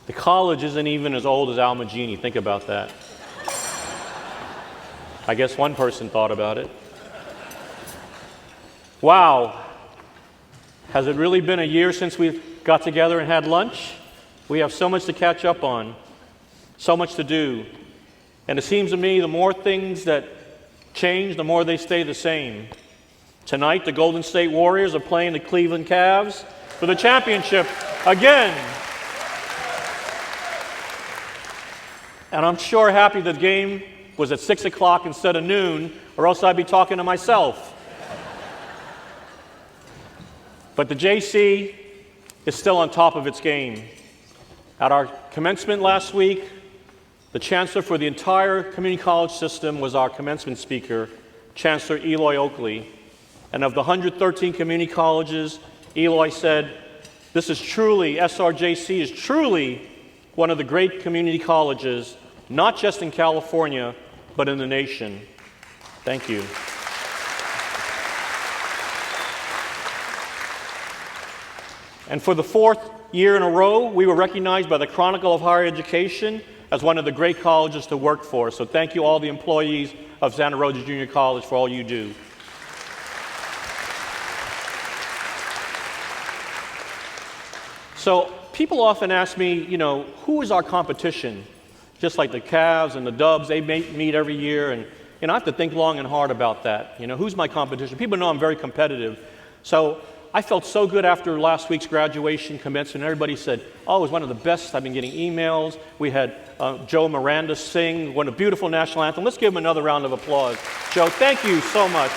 The college isn't even as old as Al Magini. Think about that. I guess one person thought about it. Wow. Has it really been a year since we got together and had lunch? We have so much to catch up on, so much to do. And it seems to me the more things that change, the more they stay the same. Tonight, the Golden State Warriors are playing the Cleveland Cavs for the championship again. And I'm sure happy the game was at 6 o'clock instead of noon, or else I'd be talking to myself. But the JC is still on top of its game. At our commencement last week, the chancellor for the entire community college system was our commencement speaker, Chancellor Eloy Oakley. And of the 113 community colleges, Eloy said, SRJC is truly one of the great community colleges, not just in California, but in the nation. Thank you. And for the fourth year in a row, we were recognized by the Chronicle of Higher Education as one of the great colleges to work for. So thank you all the employees of Santa Rosa Junior College for all you do. So people often ask me, who is our competition? Just like the Cavs and the Dubs, they meet every year, and I have to think long and hard about that. Who's my competition? People know I'm very competitive. So I felt so good after last week's graduation commencement. Everybody said, oh, it was one of the best. I've been getting emails. We had Joe Miranda sing, what a beautiful national anthem. Let's give him another round of applause. Joe, thank you so much.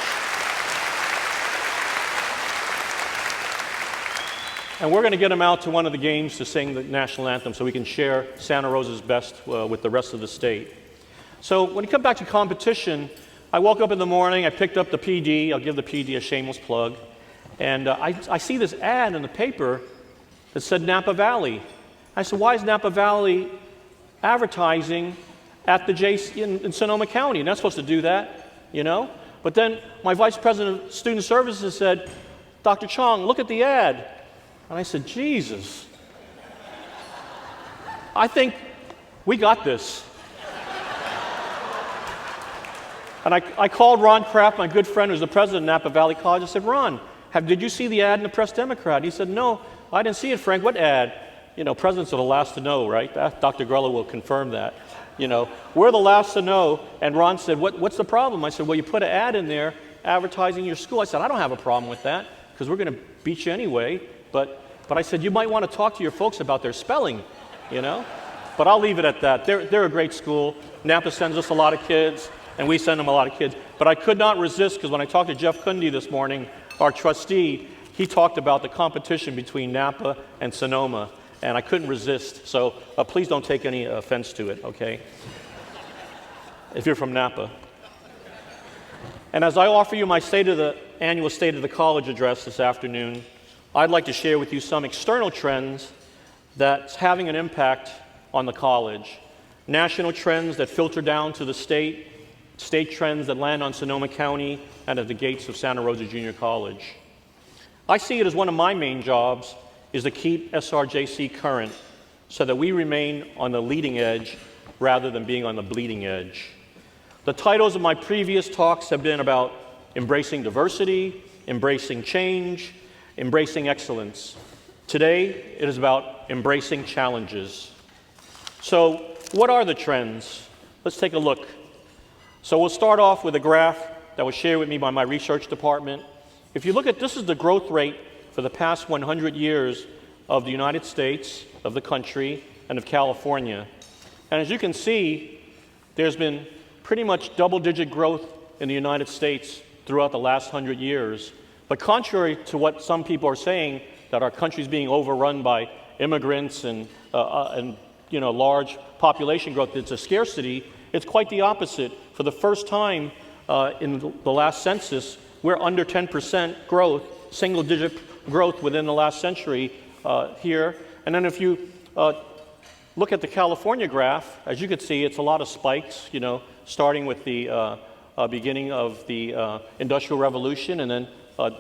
And we're going to get him out to one of the games to sing the national anthem so we can share Santa Rosa's best with the rest of the state. So when you come back to competition, I woke up in the morning, I picked up the PD. I'll give the PD a shameless plug. And I see this ad in the paper that said Napa Valley. I said, why is Napa Valley advertising at the JC in Sonoma County? You're not supposed to do that, But then my vice president of student services said, Dr. Chong, look at the ad. And I said, Jesus, I think we got this. And I called Ron Kraft, my good friend who's the president of Napa Valley College. I said, Ron, did you see the ad in the Press Democrat? He said, no, I didn't see it, Frank. What ad? Presidents are the last to know, right? Dr. Grella will confirm that. We're the last to know. And Ron said, what's the problem? I said, well, you put an ad in there advertising your school. I said, I don't have a problem with that because we're going to beat you anyway. But I said, you might want to talk to your folks about their spelling, But I'll leave it at that. They're a great school. Napa sends us a lot of kids, and we send them a lot of kids. But I could not resist because when I talked to Jeff Kunde this morning, our trustee, he talked about the competition between Napa and Sonoma, and I couldn't resist. So please don't take any offense to it, okay? If you're from Napa. And as I offer you my annual State of the College address this afternoon, I'd like to share with you some external trends that's having an impact on the college. National trends that filter down to the state trends that land on Sonoma County and at the gates of Santa Rosa Junior College. I see it as one of my main jobs is to keep SRJC current so that we remain on the leading edge rather than being on the bleeding edge. The titles of my previous talks have been about embracing diversity, embracing change, embracing excellence. Today, it is about embracing challenges. So, what are the trends? Let's take a look. So we'll start off with a graph that was shared with me by my research department. If you look at this is the growth rate for the past 100 years of the United States, of the country, and of California. And as you can see, there's been pretty much double-digit growth in the United States throughout the last 100 years. But contrary to what some people are saying, that our country is being overrun by immigrants and large population growth, it's a scarcity, it's quite the opposite. For the first time in the last census, we're under 10% growth, single-digit growth within the last century here. And then if you look at the California graph, as you can see, it's a lot of spikes, starting with the beginning of the Industrial Revolution and then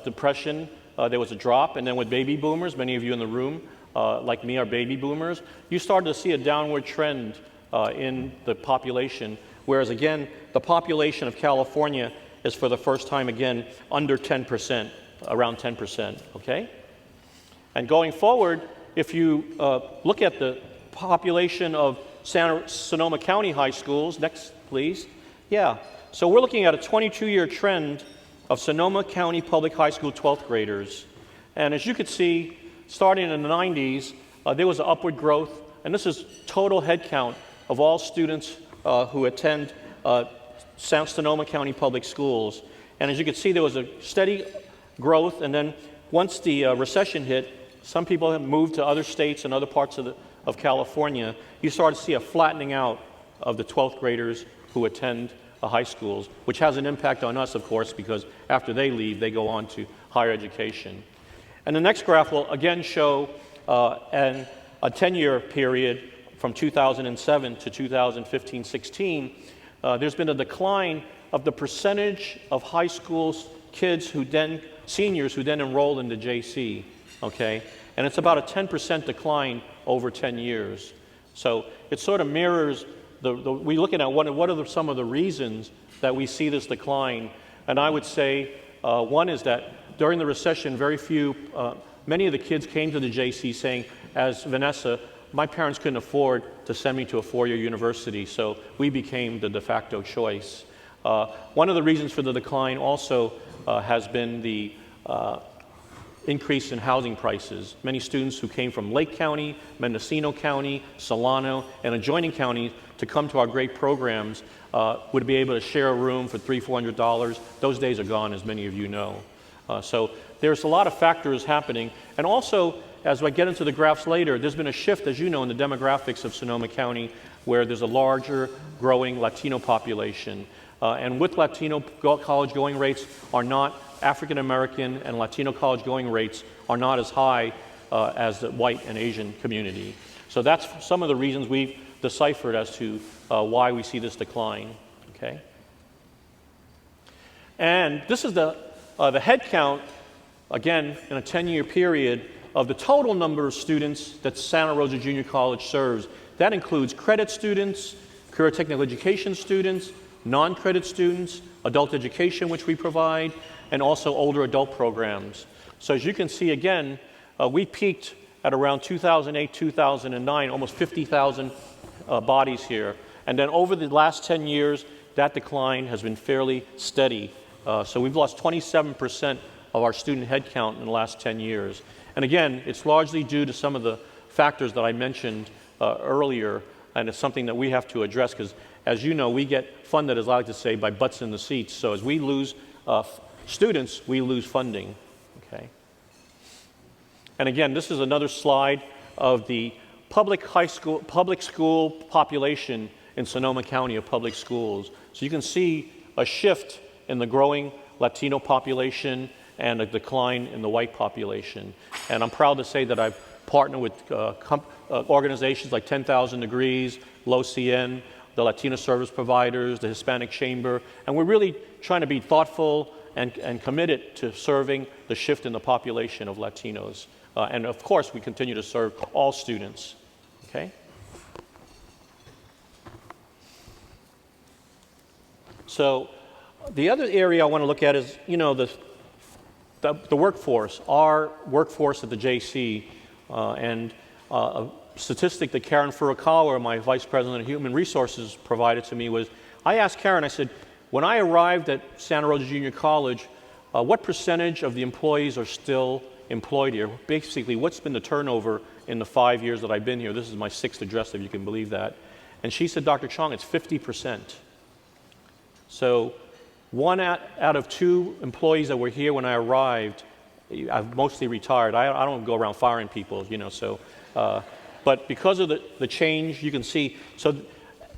Depression, there was a drop, and then with baby boomers, many of you in the room like me are baby boomers, you started to see a downward trend in the population, whereas again, the population of California is for the first time again under 10%, around 10%, okay? And going forward, if you look at the population of Sonoma County high schools, next please, yeah. So we're looking at a 22-year trend of Sonoma County Public High School 12th graders. And as you could see, starting in the 90s, there was an upward growth, and this is total head count of all students who attend Sonoma County Public Schools. And as you can see, there was a steady growth, and then once the recession hit, some people have moved to other states and other parts of California. You start to see a flattening out of the 12th graders who attend high schools, which has an impact on us, of course, because after they leave, they go on to higher education. And the next graph will again show a 10-year period from 2007 to 2015-16. There's been a decline of the percentage of high school kids seniors who then enroll into JC, okay? And it's about a 10% decline over 10 years. So it sort of mirrors we're looking at what are some of the reasons that we see this decline. And I would say one is that during the recession, many of the kids came to the JC saying, as Vanessa, my parents couldn't afford to send me to a four-year university, so we became the de facto choice. One of the reasons for the decline also has been the increase in housing prices. Many students who came from Lake County, Mendocino County, Solano, and adjoining counties to come to our great programs would be able to share a room for $300, $400. Those days are gone, as many of you know. So there's a lot of factors happening. And also, as I get into the graphs later, there's been a shift, as you know, in the demographics of Sonoma County, where there's a larger growing Latino population. And with Latino college going rates are not African American, and Latino college going rates are not as high as the white and Asian community. So that's some of the reasons we've deciphered as to why we see this decline, okay? And this is the head count, again, in a 10-year period of the total number of students that Santa Rosa Junior College serves. That includes credit students, career technical education students, non-credit students, adult education, which we provide, and also older adult programs. So as you can see, again, we peaked at around 2008, 2009, almost 50,000 bodies here. And then over the last 10 years, that decline has been fairly steady. So we've lost 27% of our student headcount in the last 10 years. And again, it's largely due to some of the factors that I mentioned earlier, and it's something that we have to address because, as you know, we get funded, as I like to say, by butts in the seats. So as we lose students, we lose funding, okay? And again, this is another slide of the public school population in Sonoma County of public schools. So you can see a shift in the growing Latino population and a decline in the white population. And I'm proud to say that I've partnered with organizations like 10,000 Degrees, LOCN, the Latino service providers, the Hispanic Chamber, and we're really trying to be thoughtful and committed to serving the shift in the population of Latinos. And of course, we continue to serve all students, okay? So the other area I want to look at is, you know, the workforce, our workforce at the JC, and a statistic that Karen Furukawa, my Vice President of Human Resources, provided to me was, I asked Karen, I said, when I arrived at Santa Rosa Junior College, what percentage of the employees are still employed here? Basically, what's been the turnover in the 5 years that I've been here? This is my 6th address, if you can believe that. And she said, Dr. Chong, it's 50%. So 1 out of 2 employees that were here when I arrived, I've mostly retired. I don't go around firing people, you know, so. But because of the change, you can see, so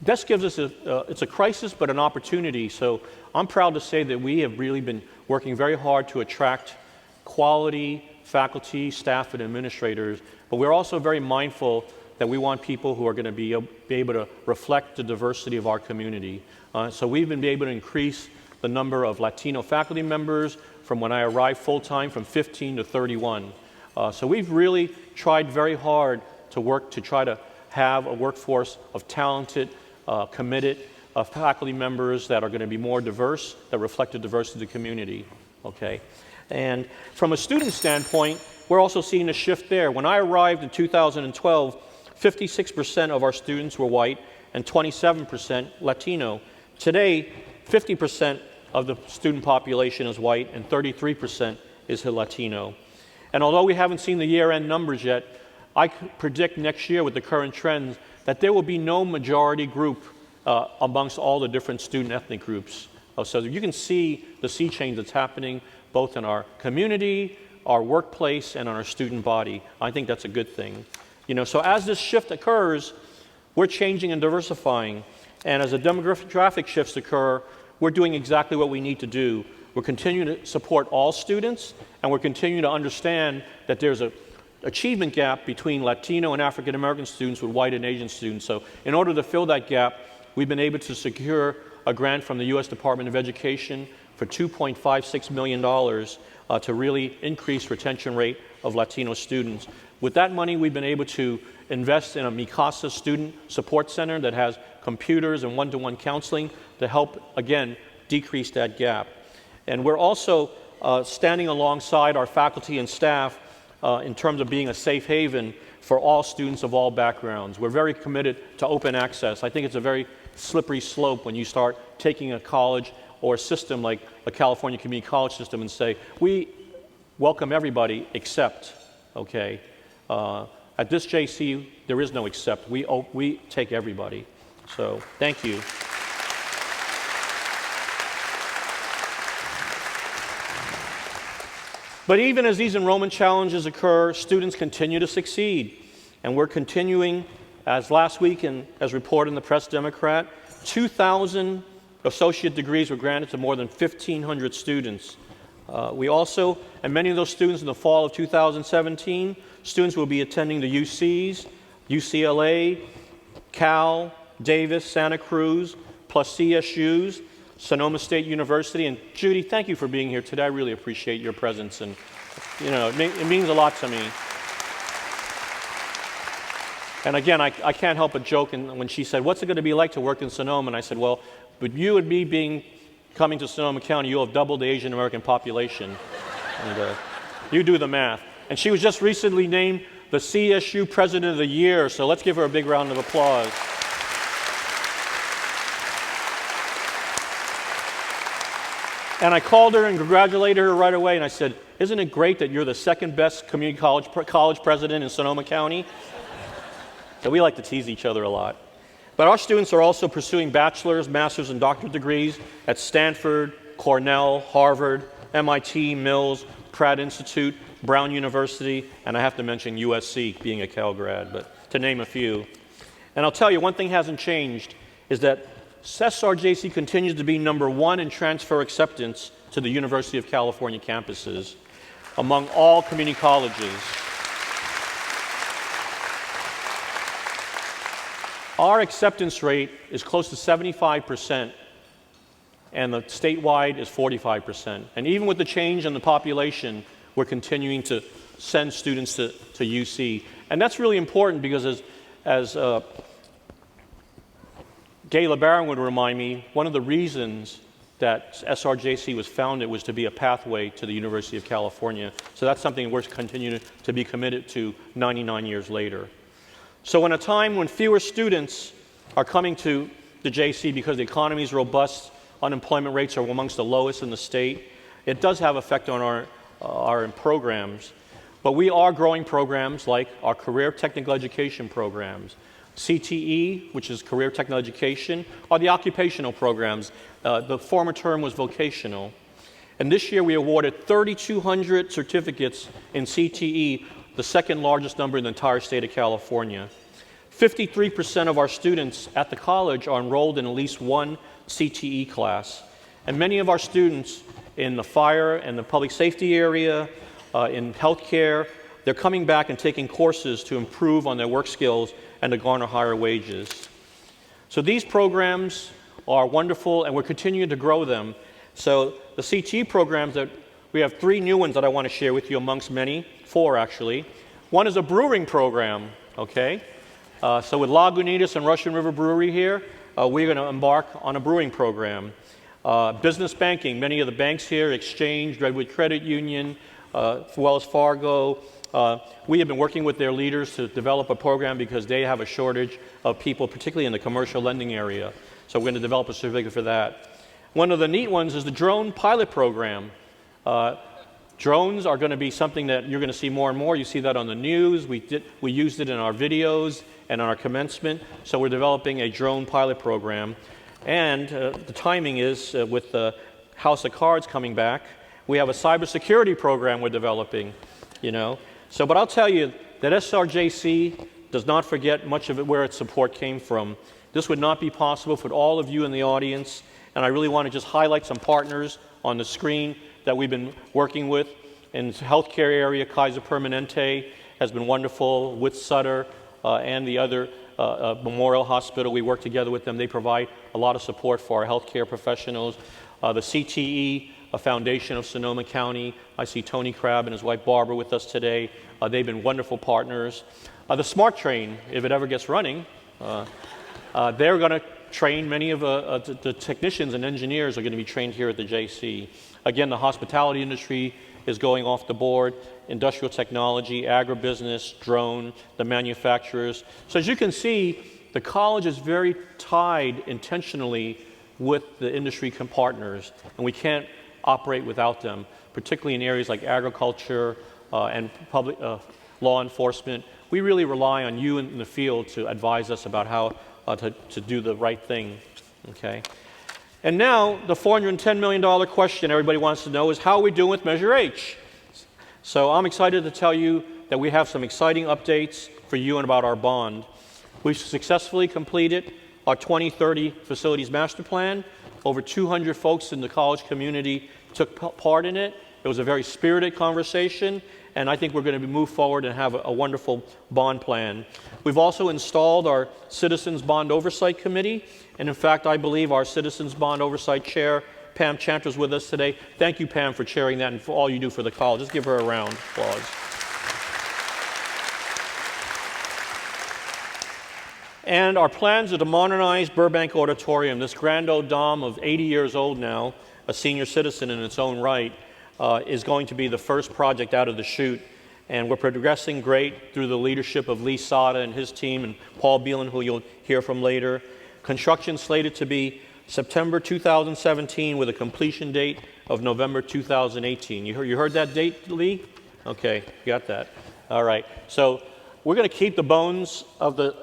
this gives us it's a crisis, but an opportunity. So I'm proud to say that we have really been working very hard to attract quality faculty, staff, and administrators, but we're also very mindful that we want people who are going to be able to reflect the diversity of our community. So we've been able to increase the number of Latino faculty members from when I arrived full-time from 15 to 31. So we've really tried very hard to work to try to have a workforce of talented, committed faculty members that are going to be more diverse, that reflect the diversity of the community, okay? And from a student standpoint, we're also seeing a shift there. When I arrived in 2012, 56% of our students were white and 27% Latino. Today, 50% of the student population is white and 33% is Latino. And although we haven't seen the year-end numbers yet, I predict next year with the current trends that there will be no majority group amongst all the different student ethnic groups. So you can see the sea change that's happening both in our community, our workplace, and on our student body. I think that's a good thing. You know, so as this shift occurs, we're changing and diversifying. And as the demographic shifts occur, we're doing exactly what we need to do. We're continuing to support all students, and we're continuing to understand that there's an achievement gap between Latino and African American students with white and Asian students. So in order to fill that gap, we've been able to secure a grant from the U.S. Department of Education for $2.56 million to really increase retention rate of Latino students. With that money, we've been able to invest in a MICASA student support center that has computers and one-to-one counseling to help, again, decrease that gap. And we're also standing alongside our faculty and staff in terms of being a safe haven for all students of all backgrounds. We're very committed to open access. I think it's a very slippery slope when you start taking a college or a system like the California Community College system and say, we welcome everybody except, okay? At this JC, there is no except. We take everybody. So thank you. But even as these enrollment challenges occur, students continue to succeed. And we're continuing, as last week and as reported in the Press-Democrat, 2,000 associate degrees were granted to more than 1,500 students. We also, and many of those students in the fall of 2017, students will be attending the UCs, UCLA, Cal, Davis, Santa Cruz, plus CSUs, Sonoma State University. And Judy, thank you for being here today. I really appreciate your presence, and you know, it means a lot to me. And again, I can't help but joke when she said, what's it going to be like to work in Sonoma? And I said, well, with you and me coming to Sonoma County, you'll have doubled the Asian American population. And you do the math. And she was just recently named the CSU President of the Year, so let's give her a big round of applause. And I called her and congratulated her right away, and I said, isn't it great that you're the second best community college president in Sonoma County? So we like to tease each other a lot. But our students are also pursuing bachelor's, master's, and doctorate degrees at Stanford, Cornell, Harvard, MIT, Mills, Pratt Institute, Brown University, and I have to mention USC, being a Cal grad, but to name a few. And I'll tell you, one thing hasn't changed is that SRJC continues to be #1 in transfer acceptance to the University of California campuses among all community colleges. Our acceptance rate is close to 75%, and the statewide is 45%. And even with the change in the population, we're continuing to send students to UC. And that's really important because as Gay LeBaron would remind me, one of the reasons that SRJC was founded was to be a pathway to the University of California. So that's something we're continuing to be committed to 99 years later. So in a time when fewer students are coming to the JC because the economy is robust, unemployment rates are amongst the lowest in the state, it does have effect on our programs. But we are growing programs like our career technical education programs. CTE, which is career technical education, or the occupational programs. The former term was vocational. And this year we awarded 3,200 certificates in CTE, the second largest number in the entire state of California. 53% of our students at the college are enrolled in at least one CTE class. And many of our students in the fire and the public safety area, in healthcare, they're coming back and taking courses to improve on their work skills and to garner higher wages. So these programs are wonderful, and we're continuing to grow them. So the CTE programs that we have 3 new ones that I want to share with you amongst many, 4 actually. One is a brewing program, okay? So with Lagunitas and Russian River Brewery here, we're going to embark on a brewing program. Business banking, many of the banks here, Exchange, Redwood Credit Union, Wells Fargo, we have been working with their leaders to develop a program because they have a shortage of people, particularly in the commercial lending area. So we're going to develop a certificate for that. One of the neat ones is the drone pilot program. Drones are going to be something that you're going to see more and more. You see that on the news. We used it in our videos and on our commencement. So we're developing a drone pilot program. And the timing is with the House of Cards coming back, we have a cybersecurity program we're developing, you know. So, but I'll tell you that SRJC does not forget much of it where its support came from. This would not be possible for all of you in the audience, and I really want to just highlight some partners on the screen that we've been working with. In the healthcare area, Kaiser Permanente has been wonderful, with Sutter and the other Memorial Hospital. We work together with them. They provide a lot of support for our healthcare professionals. The CTE, a foundation of Sonoma County. I see Tony Crabb and his wife Barbara with us today. They've been wonderful partners. The Smart Train, if it ever gets running, they're going to train many of the technicians and engineers are going to be trained here at the JC. Again, the hospitality industry is going off the board, industrial technology, agribusiness, drone, the manufacturers. So as you can see, the college is very tied intentionally with the industry partners, and we can't operate without them, particularly in areas like agriculture and public law enforcement. We really rely on you in the field to advise us about how to do the right thing, okay? And now, the $410 million question everybody wants to know is how are we doing with Measure H? So I'm excited to tell you that we have some exciting updates for you and about our bond. We've successfully completed our 2030 Facilities Master Plan. Over 200 folks in the college community took part in it. It was a very spirited conversation, and I think we're going to move forward and have a wonderful bond plan. We've also installed our Citizens Bond Oversight Committee, and in fact, I believe our Citizens Bond Oversight Chair, Pam Chanter, is with us today. Thank you, Pam, for chairing that and for all you do for the college. Let's give her a round of applause. And our plans are to modernize Burbank Auditorium, this grand old dome of 80 years old now, a senior citizen in its own right, is going to be the first project out of the chute. And we're progressing great through the leadership of Lee Sada and his team and Paul Beelan, who you'll hear from later. Construction slated to be September 2017 with a completion date of November 2018. You heard that date, Lee? Okay, got that. All right. So we're going to keep the bones of the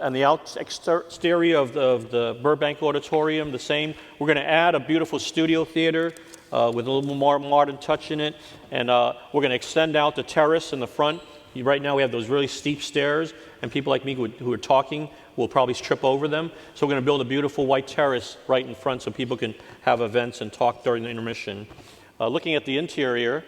exterior of the Burbank Auditorium the same. We're going to add a beautiful studio theater with a little more modern touch in it, and we're going to extend out the terrace in the front. Right now we have those really steep stairs, and people like me who are talking will probably trip over them. So we're going to build a beautiful white terrace right in front so people can have events and talk during the intermission. Looking at the interior,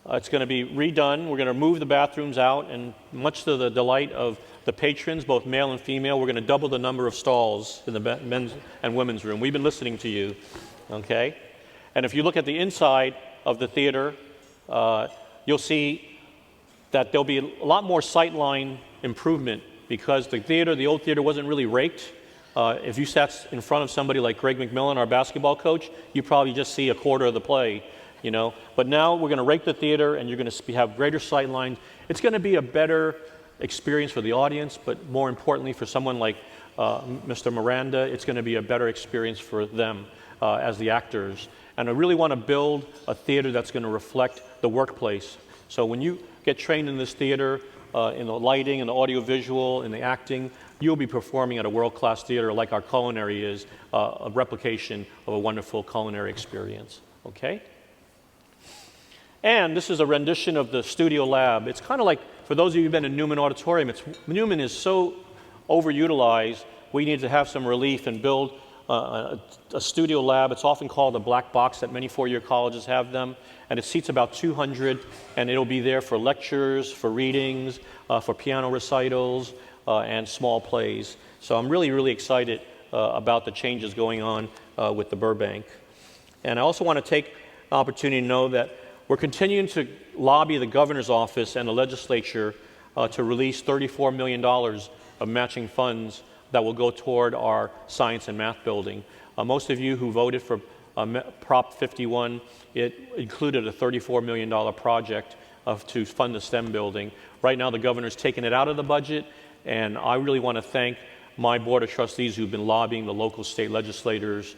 it's going to be redone. We're going to move the bathrooms out, and much to the delight of the patrons, both male and female, we're going to double the number of stalls in the men's and women's room. We've been listening to you, okay? And if you look at the inside of the theater, you'll see that there'll be a lot more sightline improvement because the old theater wasn't really raked. If you sat in front of somebody like Greg McMillan, our basketball coach, you probably just see a quarter of the play, you know. But now we're going to rake the theater, and you're going to have greater sight lines. It's going to be a better experience for the audience, but more importantly for someone like Mr. Miranda, it's going to be a better experience for them as the actors. And I really want to build a theater that's going to reflect the workplace. So when you get trained in this theater, in the lighting, in the audiovisual, in the acting, you'll be performing at a world-class theater like our culinary is, a replication of a wonderful culinary experience, okay? And this is a rendition of the studio lab. It's kind of like, for those of you who've been in Newman Auditorium, Newman is so overutilized, we need to have some relief and build a studio lab. It's often called a black box that many four-year colleges have them, and it seats about 200, and it'll be there for lectures, for readings, for piano recitals, and small plays. So I'm really, really excited about the changes going on with the Burbank. And I also want to take the opportunity to know that We're continuing to lobby the governor's office and the legislature to release $34 million of matching funds that will go toward our science and math building. Most of you who voted for Prop 51, it included a $34 million project to fund the STEM building. Right now, the governor's taken it out of the budget, and I really want to thank my board of trustees who've been lobbying the local state legislators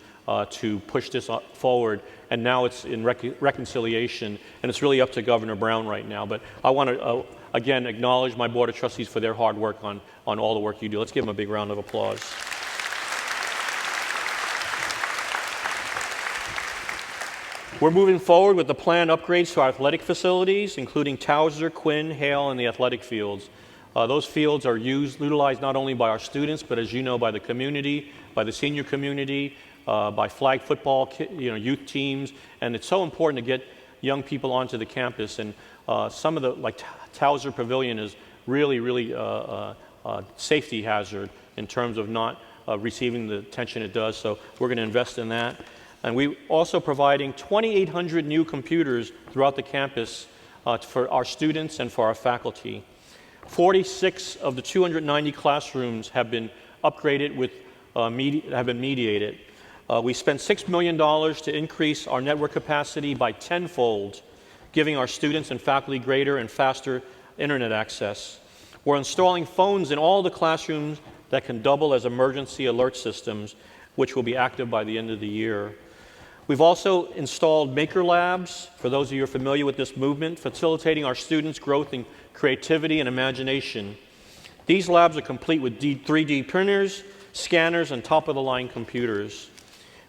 to push this forward, and now it's in reconciliation, and it's really up to Governor Brown right now. But I want to, again, acknowledge my board of trustees for their hard work on all the work you do. Let's give them a big round of applause. We're moving forward with the planned upgrades to our athletic facilities, including Towser, Quinn, Hale, and the athletic fields. Those fields are utilized not only by our students, but as you know, by the community, by the senior community, by flag football, youth teams, and it's so important to get young people onto the campus. And some of the, like Towser Pavilion is really a safety hazard in terms of not receiving the attention it does. So we're going to invest in that. And we're also providing 2,800 new computers throughout the campus for our students and for our faculty. 46 of the 290 classrooms have been upgraded with have been mediated. We spent $6 million to increase our network capacity by tenfold, giving our students and faculty greater and faster internet access. We're installing phones in all the classrooms that can double as emergency alert systems, which will be active by the end of the year. We've also installed Maker Labs, for those of you who are familiar with this movement, facilitating our students' growth in creativity and imagination. These labs are complete with 3D printers, scanners, and top-of-the-line computers.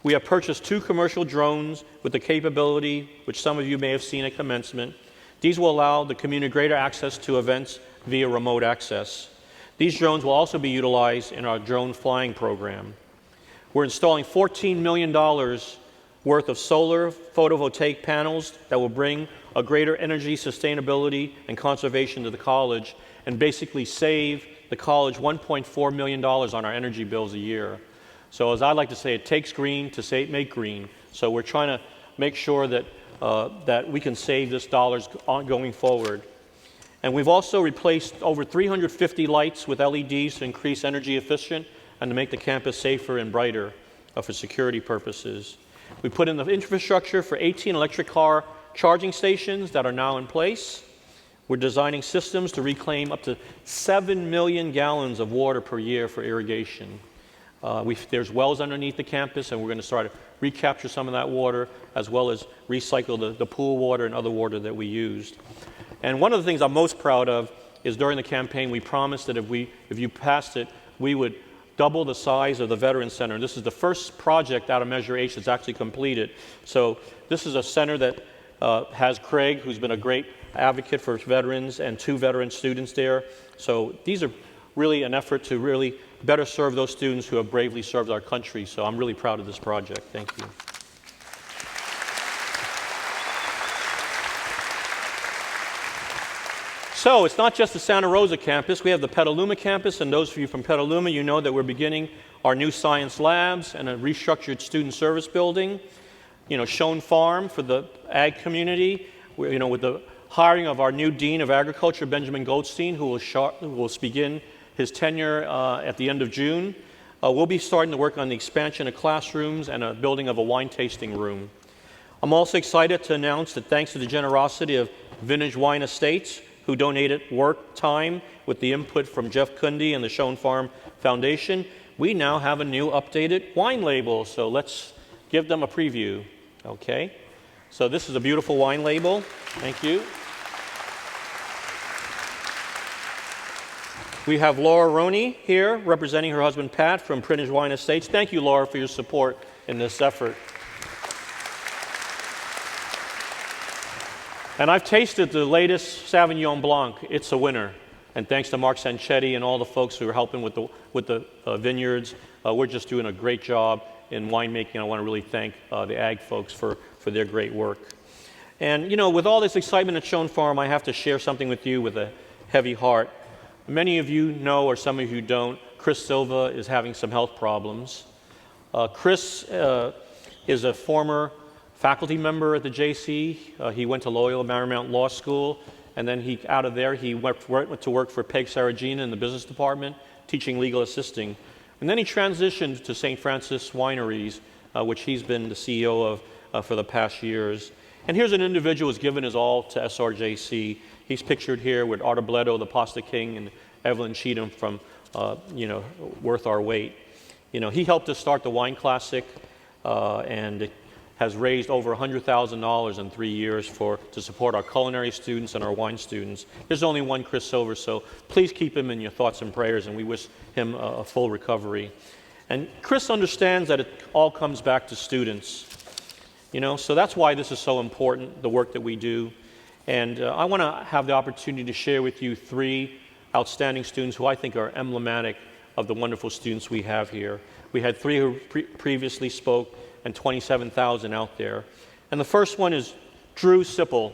We have purchased 2 commercial drones with the capability, which some of you may have seen at commencement. These will allow the community greater access to events via remote access. These drones will also be utilized in our drone flying program. We're installing $14 million worth of solar photovoltaic panels that will bring a greater energy sustainability and conservation to the college and basically save the college $1.4 million on our energy bills a year. So as I like to say, it takes green to make green. So we're trying to make sure that, that we can save this dollars going forward. And we've also replaced over 350 lights with LEDs to increase energy efficient and to make the campus safer and brighter for security purposes. We put in the infrastructure for 18 electric car charging stations that are now in place. We're designing systems to reclaim up to 7 million gallons of water per year for irrigation. There's wells underneath the campus, and we're going to start to recapture some of that water, as well as recycle the pool water and other water that we used. And one of the things I'm most proud of is during the campaign, we promised that if you passed it, we would double the size of the Veterans Center. This is the first project out of Measure H that's actually completed. So this is a center that has Craig, who's been a great advocate for veterans, and 2 veteran students there. So these are really an effort to really better serve those students who have bravely served our country. So I'm really proud of this project. Thank you. So it's not just the Santa Rosa campus. We have the Petaluma campus, and those of you from Petaluma, you know that we're beginning our new science labs and a restructured student service building. Schoen Farm for the ag community. With the hiring of our new Dean of Agriculture, Benjamin Goldstein, who will begin his tenure at the end of June. We'll be starting to work on the expansion of classrooms and a building of a wine tasting room. I'm also excited to announce that thanks to the generosity of Vintage Wine Estates, who donated work time with the input from Jeff Kunde and the Schoen Farm Foundation, we now have a new updated wine label. So let's give them a preview. Okay. So this is a beautiful wine label. Thank you. We have Laura Roney here representing her husband Pat from Vintage Wine Estates. Thank you, Laura, for your support in this effort. And I've tasted the latest Sauvignon Blanc. It's a winner. And thanks to Mark Sanchetti and all the folks who are helping with the vineyards, we're just doing a great job in winemaking. I want to really thank the ag folks for their great work. And with all this excitement at Schoen Farm, I have to share something with you with a heavy heart. Many of you know, or some of you don't, Chris Silva is having some health problems. Chris is a former faculty member at the JC. He went to Loyola Marymount Law School, and then out of there he went to work for Peg Saragina in the business department, teaching legal assisting. And then he transitioned to St. Francis Wineries, which he's been the CEO of for the past years. And here's an individual who's given his all to SRJC. He's pictured here with Artur Bledo, the Pasta King, and Evelyn Cheatham from, Worth Our Weight. He helped us start the Wine Classic, and has raised over $100,000 in 3 years to support our culinary students and our wine students. There's only one Chris Silver, so please keep him in your thoughts and prayers, and we wish him a full recovery. And Chris understands that it all comes back to students. So that's why this is so important, the work that we do. And I want to have the opportunity to share with you 3 outstanding students who I think are emblematic of the wonderful students we have here. We had 3 who previously spoke, and 27,000 out there. And the first one is Drew Sipple.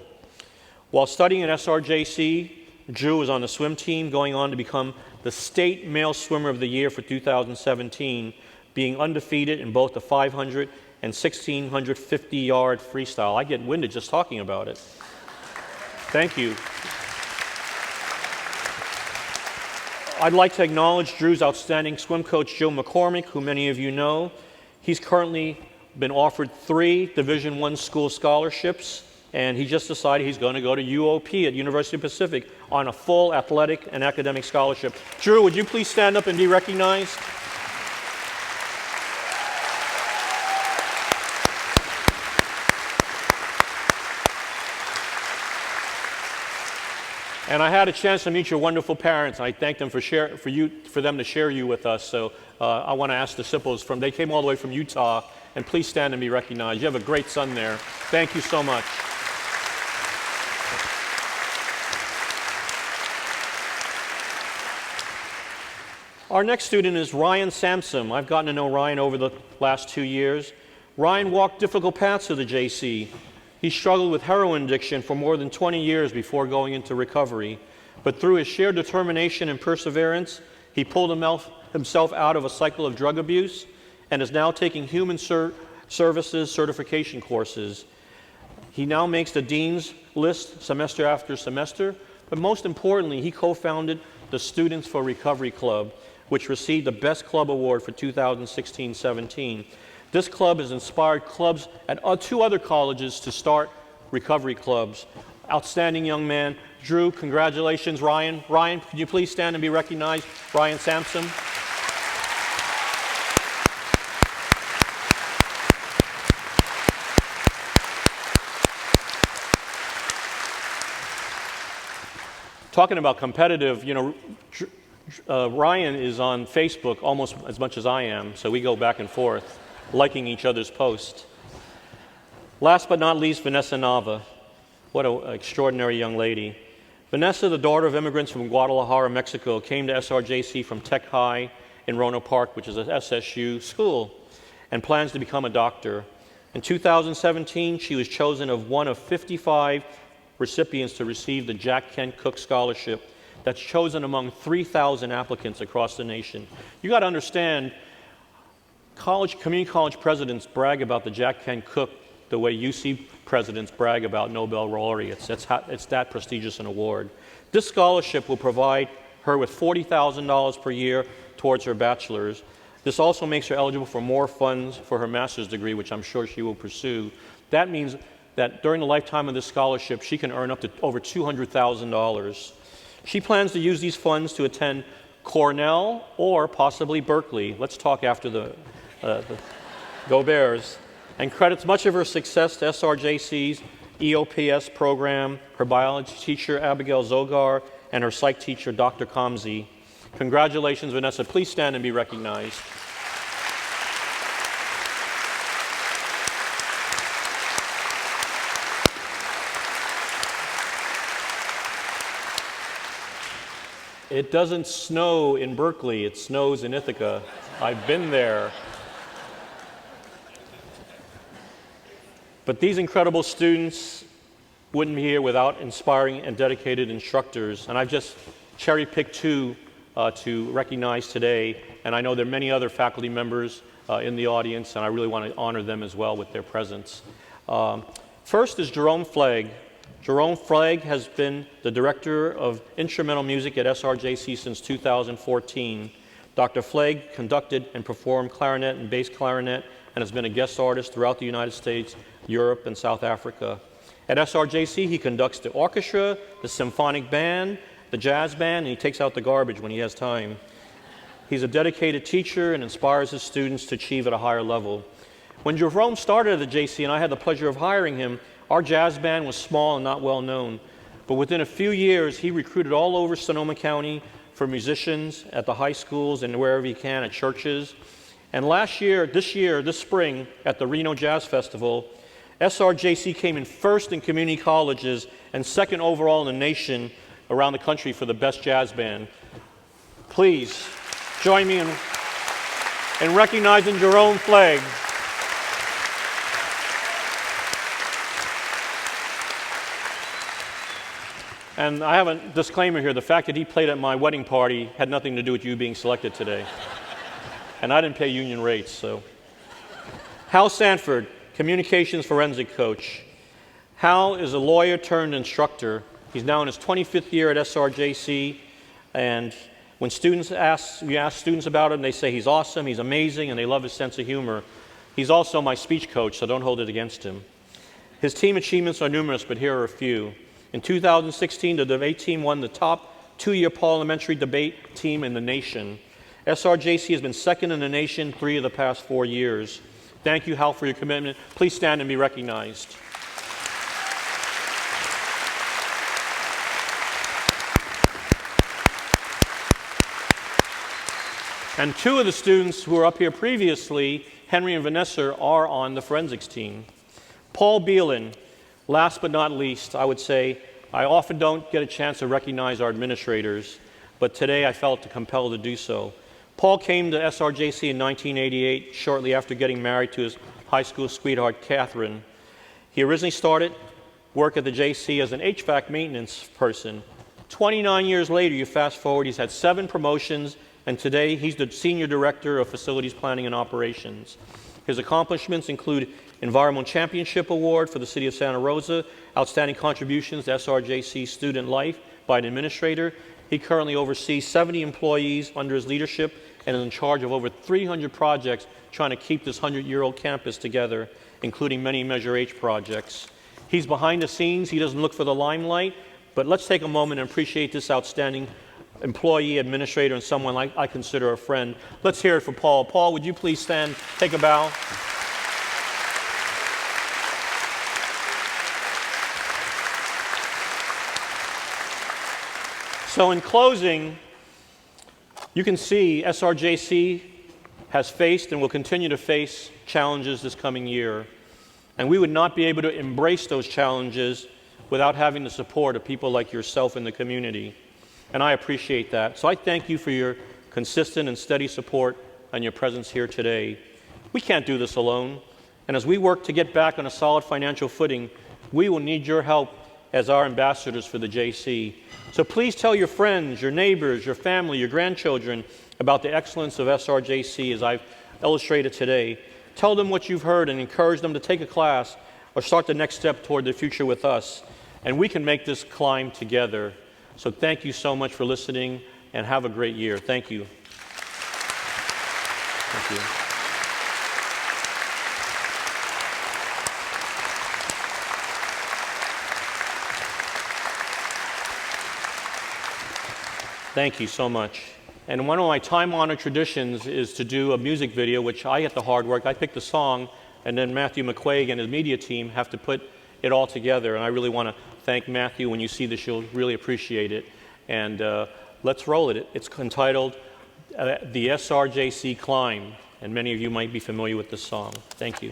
While studying at SRJC, Drew was on the swim team, going on to become the State Male Swimmer of the Year for 2017, being undefeated in both the 500 and 1,650-yard freestyle. I get winded just talking about it. Thank you. I'd like to acknowledge Drew's outstanding swim coach, Joe McCormick, who many of you know. He's currently been offered 3 Division I school scholarships, and he just decided he's going to go to UOP at University of Pacific on a full athletic and academic scholarship. Drew, would you please stand up and be recognized? And I had a chance to meet your wonderful parents, and I thank them for them to share you with us. So I want to ask the Sipples they came all the way from Utah, and please stand and be recognized. You have a great son there. Thank you so much. Our next student is Ryan Sampson. I've gotten to know Ryan over the last 2 years. Ryan walked difficult paths to the JC. He struggled with heroin addiction for more than 20 years before going into recovery. But through his sheer determination and perseverance, he pulled himself out of a cycle of drug abuse and is now taking human services certification courses. He now makes the Dean's List semester after semester, but most importantly, he co-founded the Students for Recovery Club, which received the Best Club Award for 2016-17. This club has inspired clubs at 2 other colleges to start recovery clubs. Outstanding young man. Drew, congratulations. Ryan, can you please stand and be recognized? Ryan Sampson. Talking about competitive, Ryan is on Facebook almost as much as I am, so we go back and forth, liking each other's posts. Last but not least, Vanessa Nava. What an extraordinary young lady. Vanessa, the daughter of immigrants from Guadalajara, Mexico, came to SRJC from Tech High in Rono Park, which is an SSU school, and plans to become a doctor. In 2017, she was chosen as one of 55 recipients to receive the Jack Kent Cooke Scholarship that's chosen among 3,000 applicants across the nation. You got to understand, community college presidents brag about the Jack Kent Cooke the way UC presidents brag about Nobel laureates. It's that prestigious an award. This scholarship will provide her with $40,000 per year towards her bachelor's. This also makes her eligible for more funds for her master's degree, which I'm sure she will pursue. That means that during the lifetime of this scholarship, she can earn up to over $200,000. She plans to use these funds to attend Cornell or possibly Berkeley. Let's talk after the Go Bears. And credits much of her success to SRJC's EOPS program, her biology teacher, Abigail Zogar, and her psych teacher, Dr. Kamzi. Congratulations, Vanessa. Please stand and be recognized. It doesn't snow in Berkeley, it snows in Ithaca. I've been there. But these incredible students wouldn't be here without inspiring and dedicated instructors. And I've just cherry-picked 2 to recognize today. And I know there are many other faculty members in the audience, and I really want to honor them as well with their presence. First is Jerome Flagg. Jerome Flagg has been the director of instrumental music at SRJC since 2014. Dr. Flagg conducted and performed clarinet and bass clarinet and has been a guest artist throughout the United States, Europe, and South Africa. At SRJC, he conducts the orchestra, the symphonic band, the jazz band, and he takes out the garbage when he has time. He's a dedicated teacher and inspires his students to achieve at a higher level. When Jerome started at the JC, and I had the pleasure of hiring him, our jazz band was small and not well known. But within a few years, he recruited all over Sonoma County for musicians at the high schools and wherever he can, at churches. And this spring, at the Reno Jazz Festival, SRJC came in first in community colleges and second overall in the nation around the country for the best jazz band. Please join me in recognizing Jerome Flagg. And I have a disclaimer here. The fact that he played at my wedding party had nothing to do with you being selected today. And I didn't pay union rates, so. Hal Sanford, communications forensic coach. Hal is a lawyer turned instructor. He's now in his 25th year at SRJC, and when you ask students about him, they say he's awesome, he's amazing, and they love his sense of humor. He's also my speech coach, so don't hold it against him. His team achievements are numerous, but here are a few. In 2016, the debate team won the top two-year parliamentary debate team in the nation. SRJC has been second in the nation 3 of the past 4 years. Thank you, Hal, for your commitment. Please stand and be recognized. And 2 of the students who were up here previously, Henry and Vanessa, are on the forensics team. Paul Beelan, last but not least, I would say, I often don't get a chance to recognize our administrators, but today I felt compelled to do so. Paul came to SRJC in 1988, shortly after getting married to his high school sweetheart, Catherine. He originally started work at the JC as an HVAC maintenance person. 29 years later, you fast forward, he's had 7 promotions, and today he's the Senior Director of Facilities Planning and Operations. His accomplishments include Environmental Championship Award for the City of Santa Rosa, Outstanding Contributions to SRJC Student Life by an administrator. He currently oversees 70 employees under his leadership and is in charge of over 300 projects trying to keep this 100-year-old campus together, including many Measure H projects. He's behind the scenes. He doesn't look for the limelight, but let's take a moment and appreciate this outstanding employee, administrator, and someone I consider a friend. Let's hear it for Paul. Paul, would you please stand, take a bow? So in closing, you can see SRJC has faced and will continue to face challenges this coming year. And we would not be able to embrace those challenges without having the support of people like yourself in the community. And I appreciate that. So I thank you for your consistent and steady support and your presence here today. We can't do this alone. And as we work to get back on a solid financial footing, we will need your help as our ambassadors for the JC. So please tell your friends, your neighbors, your family, your grandchildren about the excellence of SRJC as I've illustrated today. Tell them what you've heard and encourage them to take a class or start the next step toward the future with us. And we can make this climb together. So thank you so much for listening and have a great year. Thank you. Thank you. Thank you so much. And one of my time-honored traditions is to do a music video, which I get the hard work. I pick the song, and then Matthew McQuaig and his media team have to put it all together. And I really want to thank Matthew. When you see this, you'll really appreciate it. And let's roll it. It's entitled The SRJC Climb. And many of you might be familiar with this song. Thank you.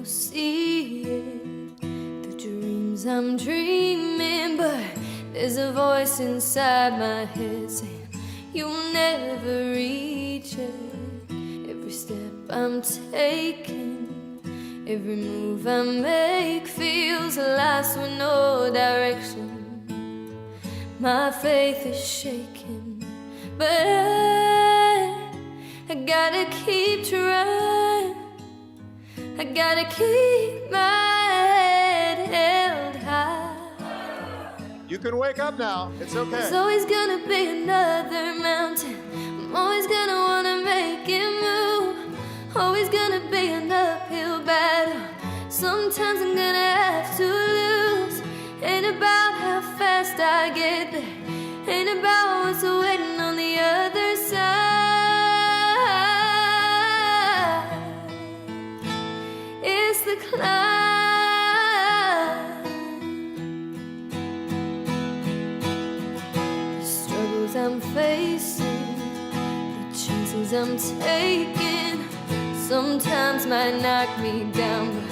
See it, the dreams I'm dreaming, but there's a voice inside my head saying you'll never reach it. Every step I'm taking, every move I make feels lost with no direction. my faith is shaking, but I gotta keep trying. I gotta keep my head held high. You can wake up now. It's okay. There's always gonna be another mountain. I'm always gonna wanna make it move. Always gonna be an uphill battle. Sometimes I'm gonna have to lose. Ain't about how fast I get there. Ain't about what's waiting on the other side. It's the climb. The struggles I'm facing, the chances I'm taking, sometimes might knock me down, but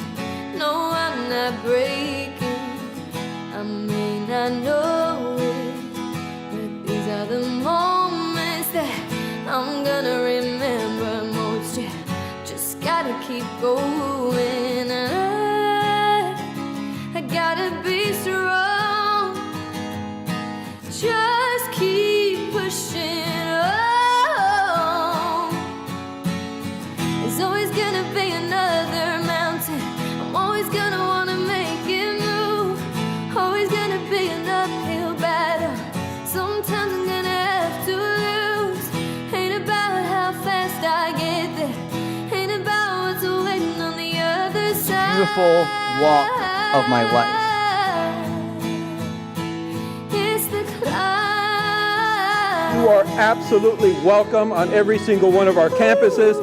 no, I'm not breaking. I may not know it, but these are the moments that I'm gonna remember most. Yeah, just gotta keep going. I gotta be strong. Just keep pushing on. There's always gonna be another mountain. I'm always gonna wanna make it move. Always gonna be an uphill battle. Sometimes I'm gonna have to lose. Ain't about how fast I get there. Ain't about what's waiting on the other side. Beautiful walk of my life. It's the climb. You are absolutely welcome on every single one of our campuses.